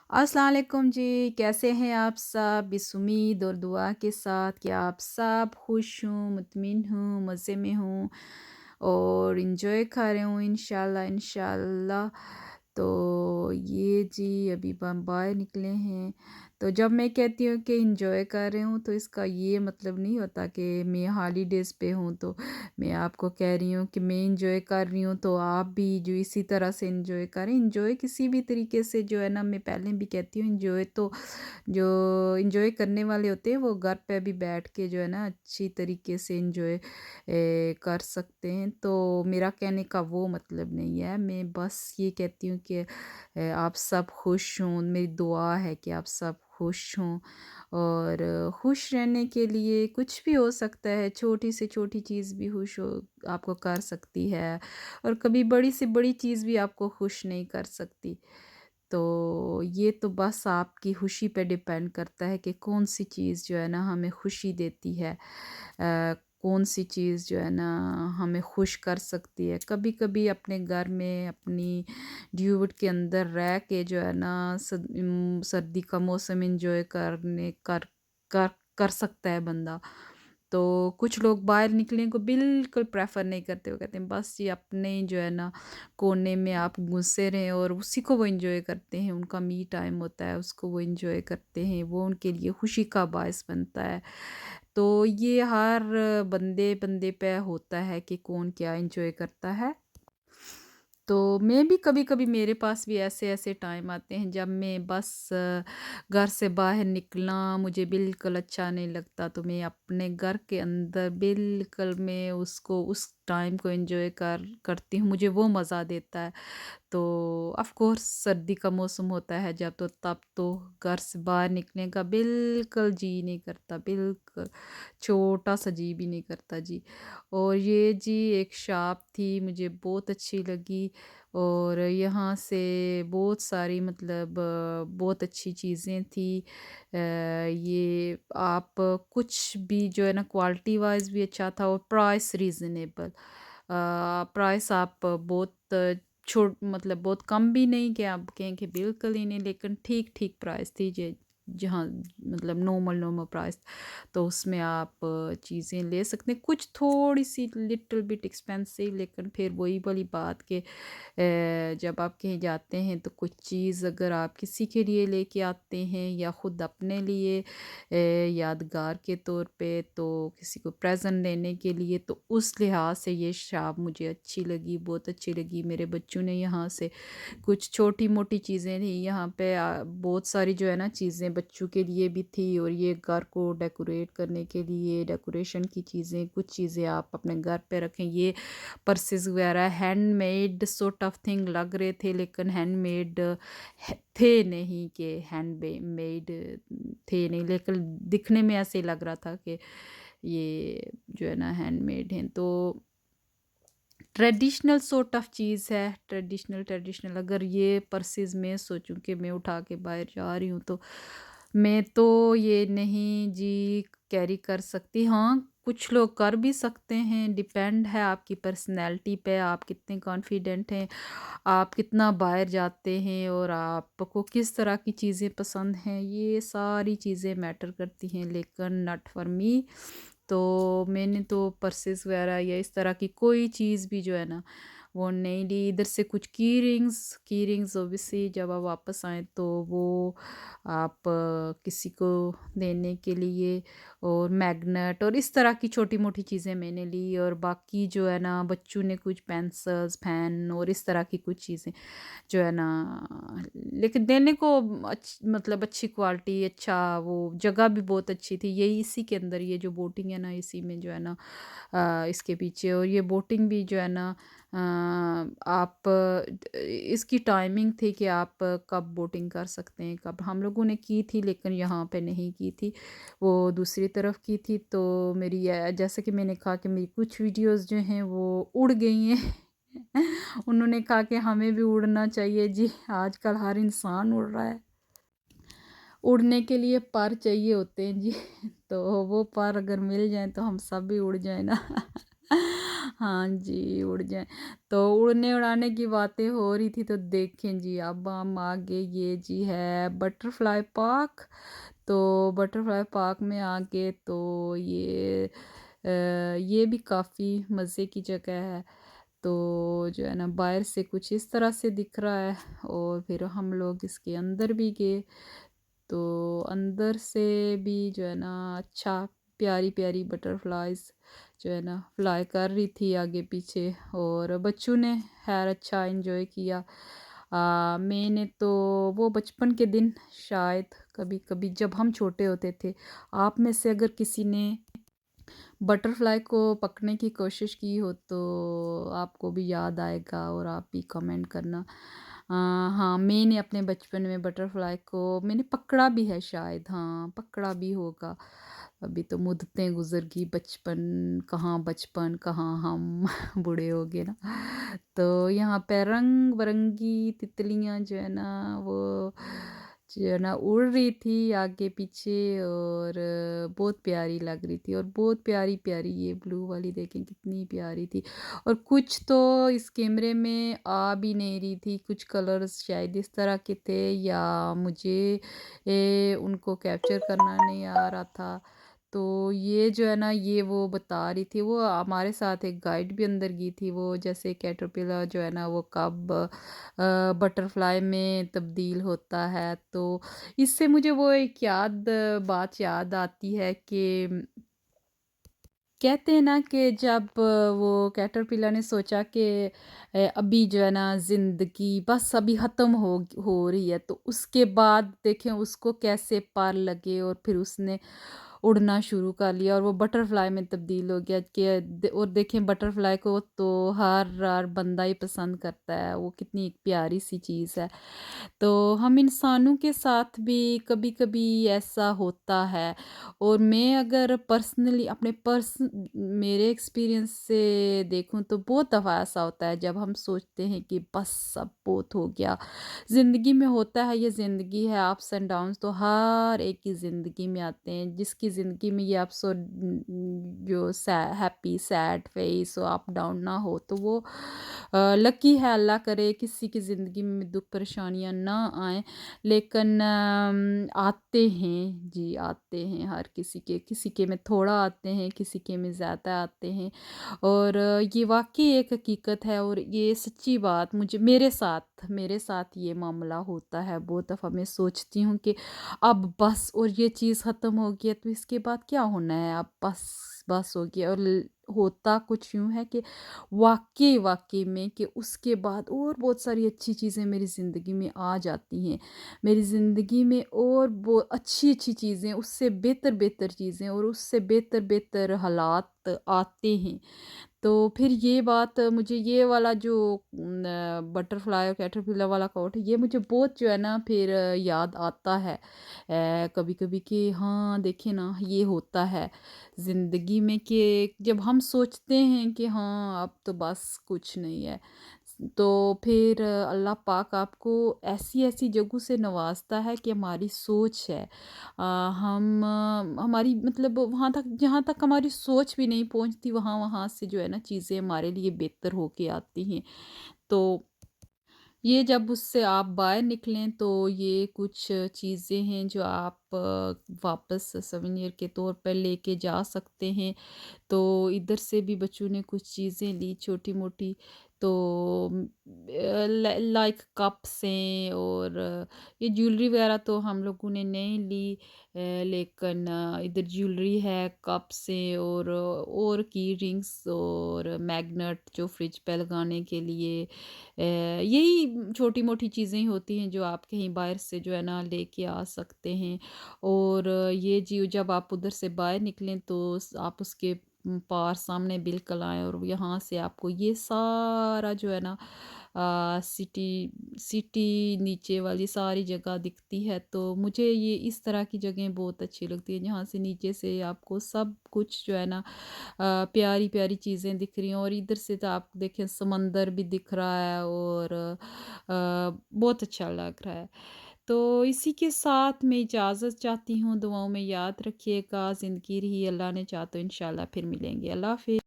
अस्सलाम वालेकुम जी, कैसे हैं आप सब? इस उम्मीद और दुआ के साथ कि आप सब खुश हों, मुतमिन हों, मज़े में हों और एंजॉय कर रहे हों इंशाल्लाह इंशाल्लाह। तो ये जी अभी हम बाहर निकले हैं, तो जब मैं कहती हूँ कि एंजॉय कर रहे हूँ, तो इसका ये मतलब नहीं होता कि मैं हॉलीडेज़ पे हूँ, तो मैं आपको कह रही हूँ कि मैं एंजॉय कर रही हूँ, तो आप भी जो इसी तरह से एंजॉय करें। एंजॉय किसी भी तरीके से जो है ना, मैं पहले भी कहती हूँ, एंजॉय तो जो एंजॉय करने वाले होते हैं वो घर पे भी बैठ के जो है ना अच्छी तरीके से एंजॉय कर सकते हैं। तो मेरा कहने का वो मतलब नहीं है, मैं बस ये कहती हूँ कि आप सब खुश हों, मेरी दुआ है कि आप सब खुश हों और खुश रहने के लिए कुछ भी हो सकता है, छोटी से छोटी चीज़ भी खुश हो आपको कर सकती है और कभी बड़ी से बड़ी चीज़ भी आपको खुश नहीं कर सकती। तो ये तो बस आपकी खुशी पे डिपेंड करता है कि कौन-सी चीज़ जो है ना हमें खुशी देती है। कौन-सी चीज़ जो है ना हमें खुश कर सकती है। कभी-कभी अपने घर में अपनी ड्यूट के अंदर रह के जो है ना सर्दी का मौसम एन्जॉय करने कर कर सकता है बंदा। तो कुछ लोग बाहर निकलने को बिल्कुल प्रेफ़र नहीं करते, वो कहते हैं बस ये अपने ही जो है ना कोने में आप घुसे रहें और उसी को वो एन्जॉय करते हैं, उनका मी टाइम होता है, उसको वो एन्जॉय करते हैं, वो उनके लिए खुशी का बायस बनता है। तो ये हर बंदे-बंदे पे होता है कि कौन क्या एन्जॉय करता है। तो मैं भी कभी-कभी मेरे पास भी ऐसे-ऐसे टाइम आते हैं जब मैं बस घर से बाहर निकलना मुझे बिल्कुल अच्छा नहीं लगता, तो मैं अपने घर के अंदर बिल्कुल मैं उसको उस टाइम को एन्जॉय करती हूँ, मुझे वो मज़ा देता है। तो ऑफ़ कोर्स सर्दी का मौसम होता है जब, तो तब तो घर से बाहर निकलने का बिल्कुल जी नहीं करता, बिल्कुल छोटा-सा जी भी नहीं करता जी। और ये जी एक शॉप थी, मुझे बहुत अच्छी लगी और यहाँ से बहुत सारी मतलब बहुत अच्छी चीज़ें थी। ये आप कुछ भी जो है ना क्वालिटी वाइज़ भी अच्छा था और प्राइस रीज़नेबल। प्राइस आप बहुत छोट मतलब बहुत कम भी नहीं कि आप कहें कि बिल्कुल ही नहीं, लेकिन ठीक-ठीक प्राइस थी जहाँ मतलब नॉर्मल प्राइस, तो उसमें आप चीज़ें ले सकते हैं। कुछ थोड़ी-सी लिटिल बिट एक्सपेंसिव, लेकिन फिर वही वाली बात कि जब आप कहीं जाते हैं तो कुछ चीज़ अगर आप किसी के लिए लेके आते हैं या ख़ुद अपने लिए यादगार के तौर पे, तो किसी को प्रेज़ेंट देने के लिए, तो उस लिहाज से ये शॉप मुझे अच्छी लगी, बहुत अच्छी लगी। मेरे बच्चों ने यहाँ से कुछ छोटी-मोटी चीज़ें थी यहाँ पे, बहुत सारी जो है ना चीज़ें बच्चों के लिए भी थी और ये घर को डेकोरेट करने के लिए डेकोरेशन की चीज़ें, कुछ चीज़ें आप अपने घर पे रखें। ये पर्सेस वगैरह हैंडमेड सॉर्ट ऑफ थिंग लग रहे थे, लेकिन हैंडमेड थे नहीं कि मेड थे नहीं, लेकिन दिखने में ऐसे लग रहा था कि ये जो है ना हैंडमेड हैं। तो ट्रेडिशनल सॉर्ट ऑफ चीज़ है, ट्रेडिशनल अगर ये पर्सेस मैं सोचूं कि मैं उठा के बाहर जा रही हूँ, तो मैं तो ये नहीं जी कैरी कर सकती। हाँ, कुछ लोग कर भी सकते हैं, डिपेंड है आपकी पर्सनैलिटी पे, आप कितने कॉन्फिडेंट हैं, आप कितना बाहर जाते हैं और आपको किस तरह की चीज़ें पसंद हैं, ये सारी चीज़ें मैटर करती हैं, लेकिन नॉट फॉर मी। तो मैंने तो पर्सेस वगैरह या इस तरह की कोई चीज़ भी जो है ना वो नहीं ली। इधर से कुछ की रिंग्स ऑब्वियसली जब आप वापस आएँ तो वो आप किसी को देने के लिए, और मैग्नेट और इस तरह की छोटी-मोटी चीज़ें मैंने ली, और बाकी जो है ना बच्चों ने कुछ पेंसिल्स, पेन और इस तरह की कुछ चीज़ें जो है ना, लेकिन देने को मतलब अच्छी क्वालिटी, अच्छा वो जगह भी बहुत अच्छी थी। यही इसी के अंदर ये जो बोटिंग है ना, इसी में जो है ना इसके पीछे, और ये बोटिंग भी जो है ना आप इसकी टाइमिंग थी कि आप कब बोटिंग कर सकते हैं, कब। हम लोगों ने की थी लेकिन यहाँ पे नहीं की थी, वो दूसरी तरफ की थी। तो मेरी जैसे कि मैंने कहा कि मेरी कुछ वीडियोस जो हैं वो उड़ गई हैं। उन्होंने कहा कि हमें भी उड़ना चाहिए जी, आजकल हर इंसान उड़ रहा है। उड़ने के लिए पर चाहिए होते हैं जी। तो वो पर अगर मिल जाएँ तो हम सब भी उड़ जाएँ ना। हाँ जी, उड़ जाएँ। तो उड़ने-उड़ाने की बातें हो रही थी तो देखें जी अब हम आगे ये जी है बटरफ्लाई पार्क। तो बटरफ्लाई पार्क में आके तो ये भी काफ़ी मज़े की जगह है। तो जो है ना बाहर से कुछ इस तरह से दिख रहा है और फिर हम लोग इसके अंदर भी गए। तो अंदर से भी जो है ना अच्छा प्यारी-प्यारी बटरफ्लाइज़ जो है ना फ्लाई कर रही थी आगे पीछे और बच्चों ने खैर अच्छा एन्जॉय किया। मैंने तो वो बचपन के दिन शायद कभी-कभी जब हम छोटे होते थे, आप में से अगर किसी ने बटरफ्लाई को पकड़ने की कोशिश की हो तो आपको भी याद आएगा और आप भी कमेंट करना। हाँ, मैंने अपने बचपन में बटरफ्लाई को मैंने पकड़ा भी है शायद, हाँ, पकड़ा भी होगा। अभी तो मुद्दतें गुज़र गई बचपन, कहाँ हम बूढ़े हो गए ना। तो यहाँ पे रंग-बिरंगी तितलियाँ जो है ना वो जो है ना उड़ रही थी आगे-पीछे और बहुत प्यारी लग रही थी और बहुत प्यारी-प्यारी ये ब्लू वाली देखें कितनी प्यारी थी। और कुछ तो इस कैमरे में आ भी नहीं रही थी, कुछ कलर्स शायद इस तरह के थे या मुझे उनको कैप्चर करना नहीं आ रहा था। तो ये जो है ना ये वो बता रही थी, वो हमारे साथ एक गाइड भी अंदर गई थी, वो जैसे कैटरपिलर जो है ना वो कब बटरफ्लाई में तब्दील होता है। तो इससे मुझे वो एक बात याद आती है कि कहते हैं ना कि जब वो कैटरपिलर ने सोचा कि अभी जो है ना ज़िंदगी बस अभी ख़त्म हो रही है, तो उसके बाद देखें उसको कैसे पार लगे और फिर उसने उड़ना शुरू कर लिया और वो बटरफ्लाई में तब्दील हो गया कि और देखें बटरफ्लाई को तो हर बंदा ही पसंद करता है, वो कितनी एक प्यारी सी चीज़ है। तो हम इंसानों के साथ भी कभी-कभी ऐसा होता है और मैं अगर पर्सनली मेरे एक्सपीरियंस से देखूँ तो बहुत दफ़ा ऐसा होता है जब हम सोचते हैं कि बस अब बहुत हो गया। ज़िंदगी में होता है, ये ज़िंदगी है, अप्स एंड डाउन्स तो हर एक की ज़िंदगी में आते हैं। जिसकी ज़िंदगी में ये अप्स और जो हैप्पी सैड फेस और अप डाउन ना हो तो वो लकी है, अल्लाह करे किसी की ज़िंदगी में दुख परेशानियाँ ना आएँ। लेकिन आते हैं जी, आते हैं हर किसी के में थोड़ा आते हैं, किसी के में ज़्यादा आते हैं और ये वाक़ई एक हकीकत है और ये सच्ची बात मेरे साथ ये मामला होता है। बहुत दफ़ा मैं सोचती हूँ कि अब बस और ये चीज़ ख़त्म हो गई है तो इसके बाद क्या होना है? अब बस हो गया और होता कुछ यूँ है कि वाक़ई में कि उसके बाद और बहुत सारी अच्छी चीज़ें मेरी ज़िंदगी में आ जाती हैं। मेरी ज़िंदगी में और वो अच्छी-अच्छी चीज़ें, उससे बेहतर-बेहतर चीज़ें और उससे बेहतर-बेहतर हालात आते हैं। तो फिर ये बात मुझे ये वाला जो बटरफ्लाई और कैटरपिलर वाला कोट है, ये मुझे बहुत जो है ना फिर याद आता है कभी-कभी कि हाँ, देखिए ना ये होता है ज़िंदगी में कि जब हम सोचते हैं कि हाँ, अब तो बस कुछ नहीं है, तो फिर अल्लाह पाक आपको ऐसी-ऐसी जगहों से नवाज़ता है कि हमारी सोच है हमारी मतलब वहाँ तक जहाँ तक हमारी सोच भी नहीं पहुँचती वहाँ वहाँ से जो है ना चीज़ें हमारे लिए बेहतर होके आती हैं। तो ये जब उससे आप बाहर निकलें तो ये कुछ चीज़ें हैं जो आप वापस सोवेनिर के तौर पर लेके जा सकते हैं। तो इधर से भी बच्चों ने कुछ चीज़ें ली छोटी-मोटी तो लाइक कप्स हैं और ये ज्वेलरी वगैरह तो हम लोगों ने नहीं ली लेकिन इधर ज्वेलरी है, कप्स हैं और की रिंग्स और मैग्नेट जो फ्रिज पे लगाने के लिए यही छोटी-मोटी चीज़ें ही होती हैं जो आप कहीं बाहर से जो है ना लेके आ सकते हैं। और ये जी जब आप उधर से बाहर निकलें तो आप उसके पार सामने बिल्कुल आएँ और यहाँ से आपको ये सारा जो है ना सिटी सिटी नीचे वाली सारी जगह दिखती है। तो मुझे ये इस तरह की जगहें बहुत अच्छी लगती हैं जहाँ से नीचे से आपको सब कुछ जो है ना प्यारी-प्यारी चीज़ें दिख रही हैं और इधर से तो आप देखें समंदर भी दिख रहा है और बहुत अच्छा लग रहा है। तो इसी के साथ मैं इजाज़त चाहती हूँ, दुआओं में याद रखिएगा, ज़िंदगी रही अल्लाह ने चाहा तो इंशाल्लाह फिर मिलेंगे। अल्लाह हाफ़िज़।